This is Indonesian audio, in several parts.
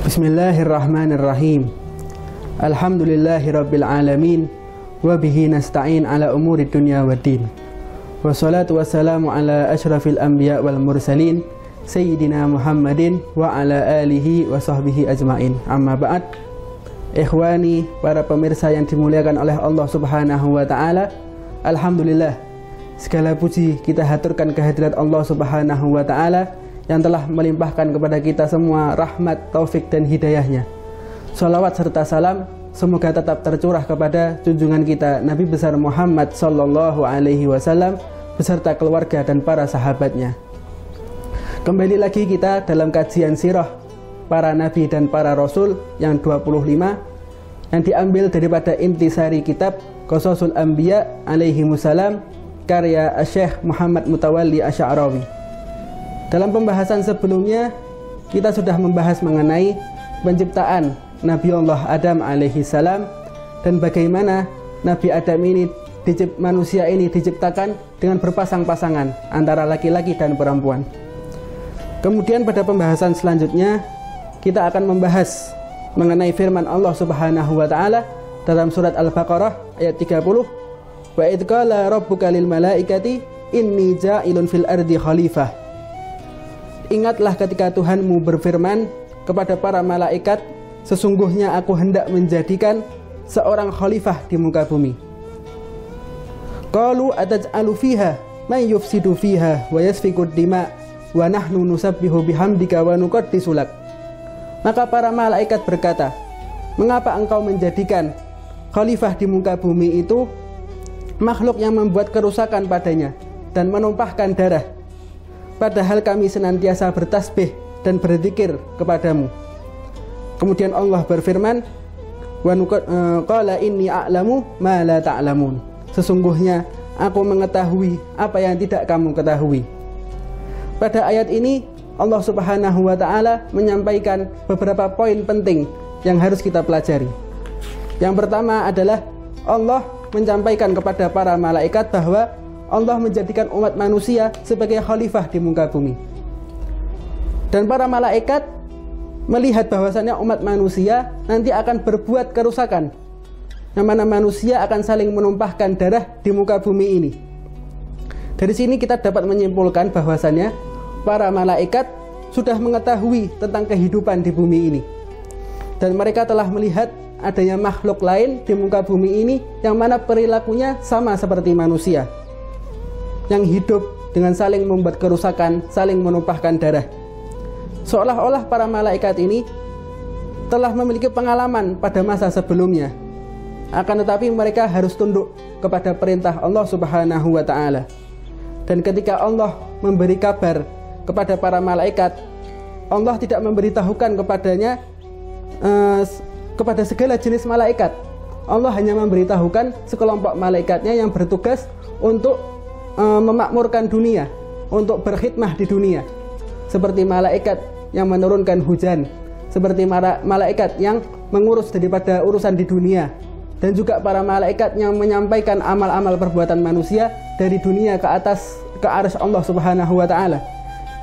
Bismillahirrahmanirrahim. Alhamdulillahirabbil alamin wa bihi nasta'in ala umuri dunya waddin. Wassalatu wassalamu ala asyrafil anbiya wal mursalin sayyidina Muhammadin wa ala alihi wa sahbihi ajmain. Amma ba'd. Ikhwani, para pemirsa yang dimuliakan oleh Allah Subhanahu wa taala, alhamdulillah, segala puji kita haturkan kehadirat Allah Subhanahu wa taala yang telah melimpahkan kepada kita semua rahmat, taufik dan hidayahnya. Salawat serta salam semoga tetap tercurah kepada junjungan kita Nabi besar Muhammad sallallahu alaihi wasallam beserta keluarga dan para sahabatnya. Kembali lagi kita dalam kajian sirah para nabi dan para rasul yang 25 yang diambil daripada intisari kitab Qasasul Anbiya alaihimussalam karya Syekh Muhammad Mutawalli Asy'arawi. Dalam pembahasan sebelumnya kita sudah membahas mengenai penciptaan Nabi Allah Adam alaihi salam dan bagaimana Nabi Adam ini manusia ini diciptakan dengan berpasang-pasangan antara laki-laki dan perempuan. Kemudian pada pembahasan selanjutnya kita akan membahas mengenai firman Allah Subhanahu wa taala dalam surat Al-Baqarah ayat 30, wa idz qala rabbuka lil malaikati inni ja'ilun fil ardi khalifah. Ingatlah ketika Tuhanmu berfirman kepada para malaikat, sesungguhnya aku hendak menjadikan seorang khalifah di muka bumi. Qalu ataj'alu fiha may yufsidu fiha wa yasfikud dima wa nahnu nusabbihu bihamdika wa nuqaddisu lak. Maka para malaikat berkata, mengapa engkau menjadikan khalifah di muka bumi itu makhluk yang membuat kerusakan padanya dan menumpahkan darah, padahal kami senantiasa bertasbih dan berzikir kepadamu. Kemudian Allah berfirman, wa qala inni a'lamu ma la ta'lamun. Sesungguhnya aku mengetahui apa yang tidak kamu ketahui. Pada ayat ini Allah Subhanahu wa taala menyampaikan beberapa poin penting yang harus kita pelajari. Yang pertama adalah Allah menyampaikan kepada para malaikat bahwa Allah menjadikan umat manusia sebagai khalifah di muka bumi. Dan para malaikat melihat bahwasannya umat manusia nanti akan berbuat kerusakan, yang mana manusia akan saling menumpahkan darah di muka bumi ini. Dari sini kita dapat menyimpulkan bahwasannya para malaikat sudah mengetahui tentang kehidupan di bumi ini. Dan mereka telah melihat adanya makhluk lain di muka bumi ini yang mana perilakunya sama seperti manusia, yang hidup dengan saling membuat kerusakan, saling menumpahkan darah. Seolah-olah para malaikat ini telah memiliki pengalaman pada masa sebelumnya. Akan tetapi mereka harus tunduk kepada perintah Allah Subhanahu wa taala. Dan ketika Allah memberi kabar kepada para malaikat, Allah tidak memberitahukan kepadanya kepada segala jenis malaikat. Allah hanya memberitahukan sekelompok malaikatnya yang bertugas untuk memakmurkan dunia, untuk berkhidmah di dunia, seperti malaikat yang menurunkan hujan, seperti malaikat yang mengurus daripada urusan di dunia, dan juga para malaikat yang menyampaikan amal-amal perbuatan manusia dari dunia ke atas ke arsy Allah Subhanahu wa taala.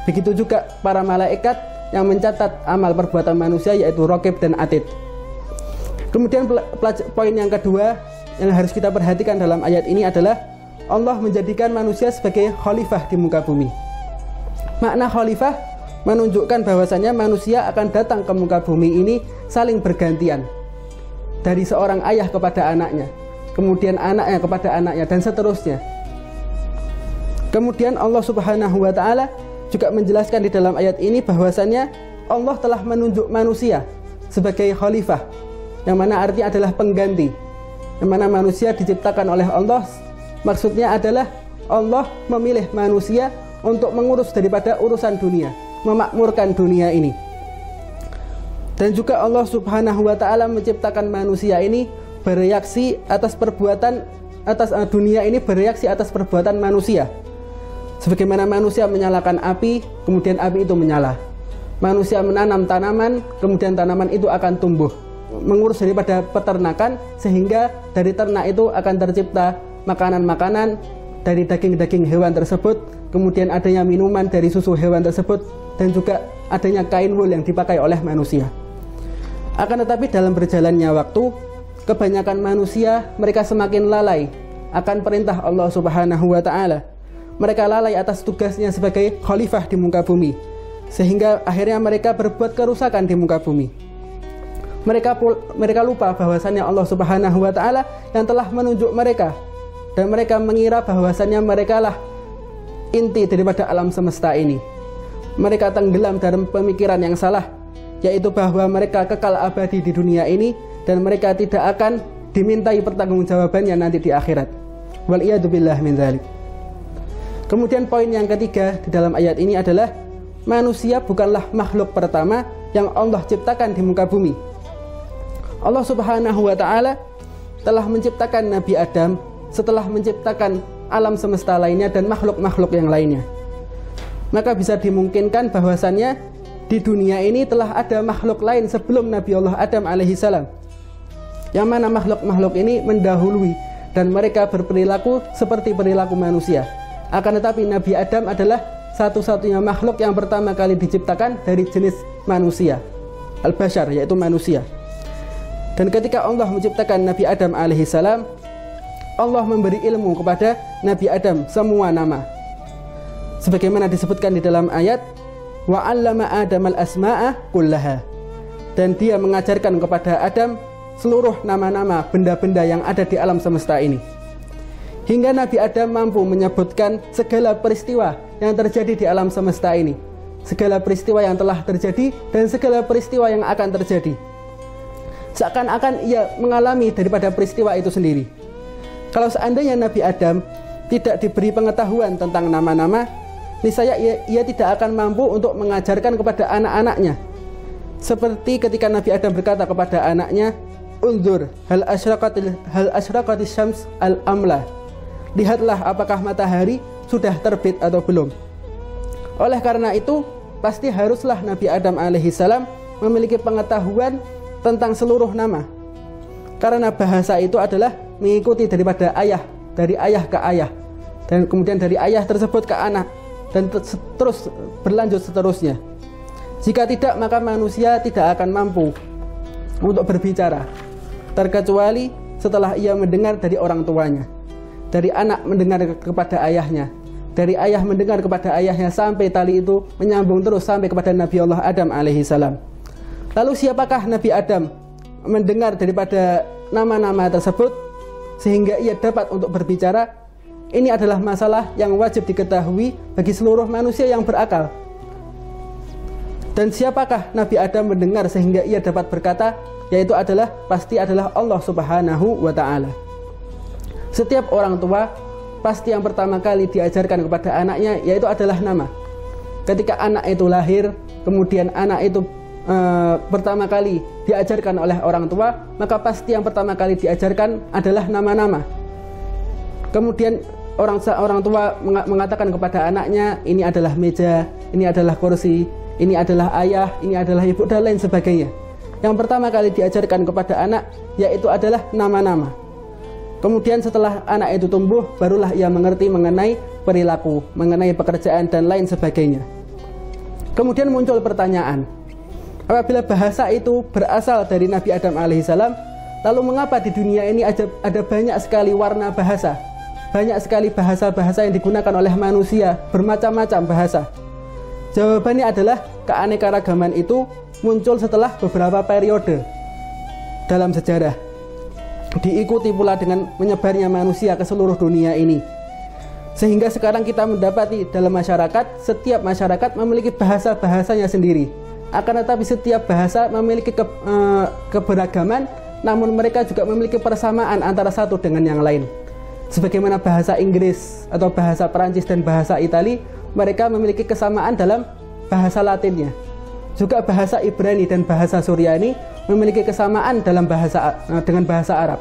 Begitu juga para malaikat yang mencatat amal perbuatan manusia, yaitu Raqib dan Atid. Kemudian poin yang kedua yang harus kita perhatikan dalam ayat ini adalah Allah menjadikan manusia sebagai khalifah di muka bumi. Makna khalifah menunjukkan bahwasannya manusia akan datang ke muka bumi ini saling bergantian, dari seorang ayah kepada anaknya, kemudian anaknya kepada anaknya, dan seterusnya. Kemudian Allah Subhanahu wa taala juga menjelaskan di dalam ayat ini bahwasannya Allah telah menunjuk manusia sebagai khalifah, yang mana artinya adalah pengganti, yang mana manusia diciptakan oleh Allah. Maksudnya adalah Allah memilih manusia untuk mengurus daripada urusan dunia, memakmurkan dunia ini. Dan juga Allah Subhanahu wa taala menciptakan manusia ini bereaksi atas perbuatan dunia ini bereaksi atas perbuatan manusia. Sebagaimana manusia menyalakan api, kemudian api itu menyala. Manusia menanam tanaman, kemudian tanaman itu akan tumbuh. Mengurus daripada peternakan, sehingga dari ternak itu akan tercipta makanan-makanan dari daging-daging hewan tersebut, kemudian adanya minuman dari susu hewan tersebut, dan juga adanya kain wul yang dipakai oleh manusia. Akan tetapi dalam berjalannya waktu, kebanyakan manusia mereka semakin lalai akan perintah Allah Subhanahu wa Ta'ala. Mereka lalai atas tugasnya sebagai khalifah di muka bumi, sehingga akhirnya mereka berbuat kerusakan di muka bumi. Mereka lupa bahwasannya Allah Subhanahu wa Ta'ala yang telah menunjuk mereka, dan mereka mengira bahwasannya mereka lah inti daripada alam semesta ini. Mereka tenggelam dalam pemikiran yang salah, yaitu bahwa mereka kekal abadi di dunia ini dan mereka tidak akan dimintai pertanggungjawabannya nanti di akhirat. Wal'iyadzubillah min dzalik. Kemudian poin yang ketiga di dalam ayat ini adalah manusia bukanlah makhluk pertama yang Allah ciptakan di muka bumi. Allah Subhanahu wa Ta'ala telah menciptakan Nabi Adam setelah menciptakan alam semesta lainnya dan makhluk-makhluk yang lainnya. Maka bisa dimungkinkan bahwasannya di dunia ini telah ada makhluk lain sebelum Nabi Allah Adam alaihissalam, yang mana makhluk-makhluk ini mendahului dan mereka berperilaku seperti perilaku manusia. Akan tetapi Nabi Adam adalah satu-satunya makhluk yang pertama kali diciptakan dari jenis manusia, al-bashar, yaitu manusia. Dan ketika Allah menciptakan Nabi Adam alaihissalam, Allah memberi ilmu kepada Nabi Adam semua nama, sebagaimana disebutkan di dalam ayat wa 'allama Adamal asma'a kullaha, dan dia mengajarkan kepada Adam seluruh nama-nama benda-benda yang ada di alam semesta ini, hingga Nabi Adam mampu menyebutkan segala peristiwa yang terjadi di alam semesta ini, segala peristiwa yang telah terjadi dan segala peristiwa yang akan terjadi, seakan-akan ia mengalami daripada peristiwa itu sendiri. Kalau seandainya Nabi Adam tidak diberi pengetahuan tentang nama-nama, niscaya ia tidak akan mampu untuk mengajarkan kepada anak-anaknya. Seperti ketika Nabi Adam berkata kepada anaknya, unzur hal asyraqatis syams al-amla, lihatlah apakah matahari sudah terbit atau belum. Oleh karena itu, pasti haruslah Nabi Adam alaihissalam memiliki pengetahuan tentang seluruh nama, karena bahasa itu adalah mengikuti daripada ayah, dari ayah ke ayah, dan kemudian dari ayah tersebut ke anak, dan terus berlanjut seterusnya. Jika tidak, maka manusia tidak akan mampu untuk berbicara, terkecuali setelah ia mendengar dari orang tuanya, dari anak mendengar kepada ayahnya, dari ayah mendengar kepada ayahnya, sampai tali itu menyambung terus sampai kepada Nabi Allah Adam alaihissalam. Lalu siapakah Nabi Adam mendengar daripada nama-nama tersebut sehingga ia dapat untuk berbicara? Ini adalah masalah yang wajib diketahui bagi seluruh manusia yang berakal. Dan siapakah Nabi Adam mendengar sehingga ia dapat berkata? Yaitu pasti adalah Allah Subhanahu wa Ta'ala. Setiap orang tua pasti yang pertama kali diajarkan kepada anaknya yaitu adalah nama. Ketika anak itu lahir, kemudian anak itu pertama kali diajarkan oleh orang tua, maka pasti yang pertama kali diajarkan adalah nama-nama. Kemudian orang tua mengatakan kepada anaknya, ini adalah meja, ini adalah kursi, ini adalah ayah, ini adalah ibu, dan lain sebagainya. Yang pertama kali diajarkan kepada anak yaitu adalah nama-nama. Kemudian setelah anak itu tumbuh, barulah ia mengerti mengenai perilaku, mengenai pekerjaan, dan lain sebagainya. Kemudian muncul pertanyaan, apabila bahasa itu berasal dari Nabi Adam alaihissalam, lalu mengapa di dunia ini ada banyak sekali warna bahasa, banyak sekali bahasa-bahasa yang digunakan oleh manusia, bermacam-macam bahasa? Jawabannya adalah keanekaragaman itu muncul setelah beberapa periode dalam sejarah, diikuti pula dengan menyebarnya manusia ke seluruh dunia ini, sehingga sekarang kita mendapati dalam masyarakat, setiap masyarakat memiliki bahasa-bahasanya sendiri. Akan tetapi setiap bahasa memiliki keberagaman, namun mereka juga memiliki persamaan antara satu dengan yang lain. Sebagaimana bahasa Inggris atau bahasa Perancis dan bahasa Itali, mereka memiliki kesamaan dalam bahasa Latinnya. Juga bahasa Ibrani dan bahasa Suryani memiliki kesamaan dalam dengan bahasa Arab.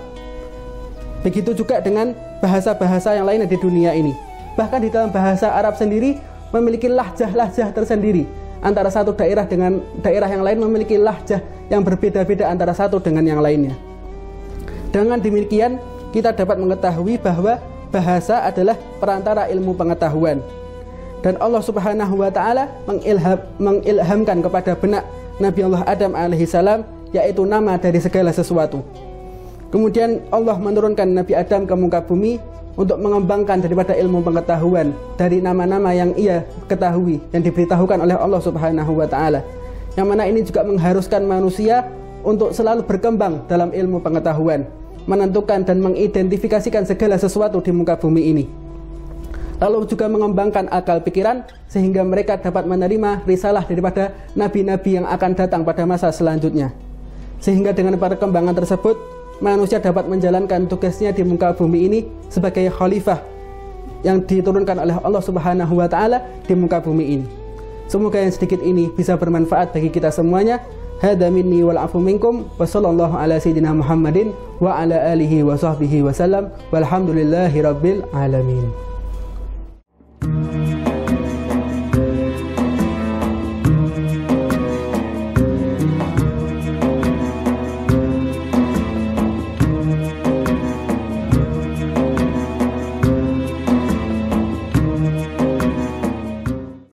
Begitu juga dengan bahasa-bahasa yang lainnya di dunia ini. Bahkan di dalam bahasa Arab sendiri memiliki lahjah-lahjah tersendiri. Antara satu daerah dengan daerah yang lain memiliki lahjah yang berbeda-beda antara satu dengan yang lainnya. Dengan demikian, kita dapat mengetahui bahwa bahasa adalah perantara ilmu pengetahuan. Dan Allah Subhanahu wa Ta'ala mengilhamkan kepada benak Nabi Allah Adam alaihissalam yaitu nama dari segala sesuatu. Kemudian Allah menurunkan Nabi Adam ke muka bumi untuk mengembangkan daripada ilmu pengetahuan dari nama-nama yang ia ketahui, yang diberitahukan oleh Allah Subhanahu wa Ta'ala. Yang mana ini juga mengharuskan manusia untuk selalu berkembang dalam ilmu pengetahuan, menentukan dan mengidentifikasikan segala sesuatu di muka bumi ini. Lalu juga mengembangkan akal pikiran sehingga mereka dapat menerima risalah daripada nabi-nabi yang akan datang pada masa selanjutnya. Sehingga dengan perkembangan tersebut, manusia dapat menjalankan tugasnya di muka bumi ini sebagai khalifah yang diturunkan oleh Allah Subhanahu wa Ta'ala di muka bumi ini. Semoga yang sedikit ini bisa bermanfaat bagi kita semuanya. Hadza minni wal afu minkum wa sallallahu ala sayyidina Muhammadin wa ala alihi wa sahbihi wa sallam walhamdulillahi rabbil alamin.